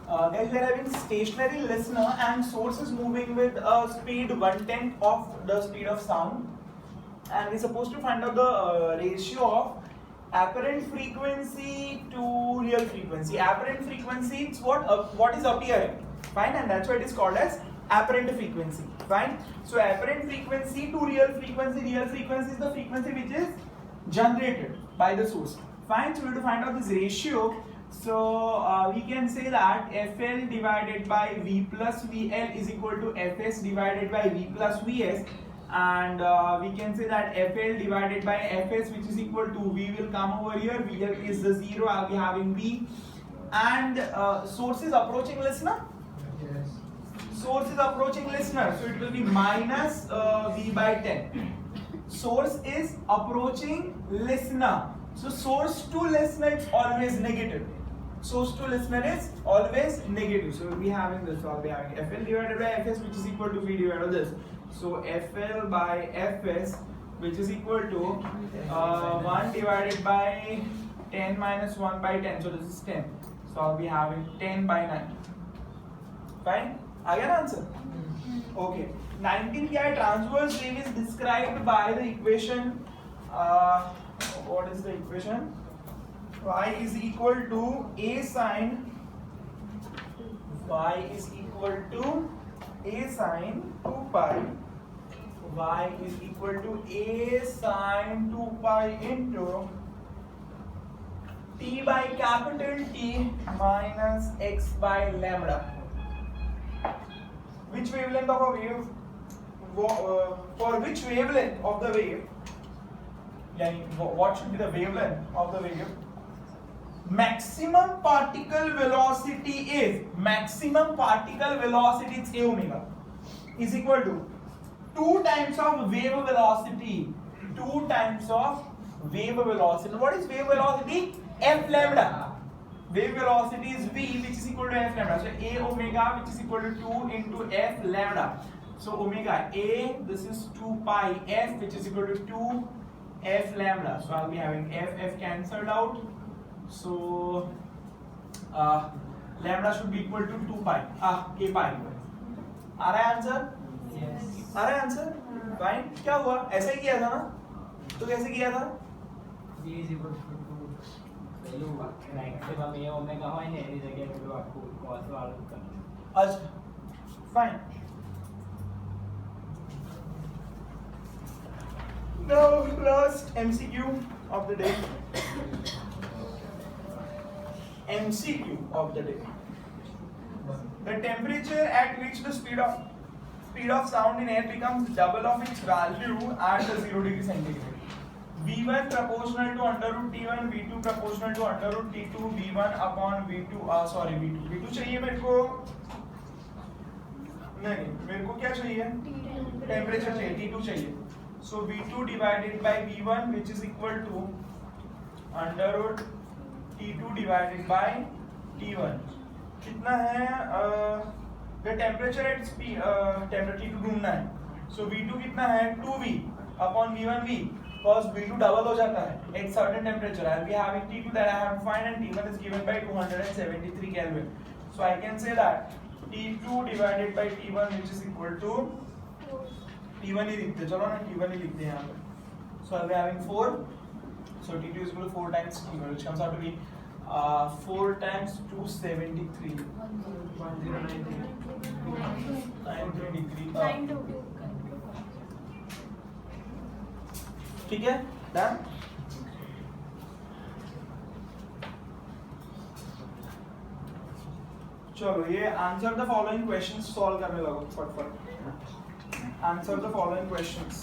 Guys, we are having stationary listener and source is moving with a speed 1/10 of the speed of sound, and we're supposed to find out the ratio of apparent frequency to real frequency. Apparent frequency is what is appearing, fine, and that's why it is called as apparent frequency, fine. So apparent frequency to real frequency is the frequency which is generated by the source, fine. So we have to find out this ratio. So we can say that FL divided by V plus VL is equal to Fs divided by V plus Vs, and we can say that FL divided by Fs, which is equal to V will come over here, VL is the 0, I'll be having V, and source is approaching listener. Yes. Source is approaching listener, so it will be minus V by 10. Source is approaching listener, so source to listener is always negative. Source to listener is always negative. So we'll be having this. So I'll be having FL divided by Fs, which is equal to V divided by this. So FL by Fs, which is equal to 1 divided by 10 minus 1 by 10. So this is 10. So I'll be having 10 by 9. Fine? I can answer. Okay. 19 ki transverse wave is described by the equation. What is the equation? Y is equal to A sine. Y is equal to A sine 2 pi. Y is equal to A sine 2 pi into T by capital T minus X by lambda. Which wavelength of a wave? For which wavelength of the wave? What should be the wavelength of the wave? Maximum particle velocity is A omega is equal to 2 times of wave velocity. 2 times of wave velocity. What is wave velocity? F lambda. Wave velocity is V, which is equal to F lambda. So A omega, which is equal to 2 into F lambda. So omega A, this is 2 pi F, which is equal to 2 F lambda. So I'll be having F cancelled out. So lambda should be equal to 2 pi, k pi. आ रहा है answer? Yes. आ रहा है answer? Fine. क्या हुआ? ऐसा ही किया था ना? तो कैसे किया था? V is equal to 2. Value maximum A omega હોય ને એની જગ્યાએ પેલું આખું cos વાળું કરવાનું. अच्छा, fine. Now last MCQ of the day. MCQ of the day. The temperature at which the speed of sound in air becomes double of its value at 0 degree centigrade. V1 proportional to under root T1, V2 proportional to under root T2, V1 upon V2. V2 चाहिए मेरे को. नहीं, मेरे को क्या चाहिए? Temperature चाहिए, T2 चाहिए. So V2 divided by V1, which is equal to under root T2 divided by T1. कितना है? The temperature at speed temperature T2 ढूंढना है. So V2 कितना है? 2V upon V1 V. Because V2 double हो जाता है at certain temperature. I'll be having T2 that I have to find, and T1 is given by 273 Kelvin. So I can say that T2 divided by T1, which is equal to T1 ही लिखते, चलो ना T1 ही लिखते हैं यहाँ पे. So I'll be having 4. So T2 is equal to 4 times T1, which comes out to be 4 times 273. 1093. 923. ठीक है, done. चलो ये answer the following questions solve करने लगो फटाफट. Answer the following questions.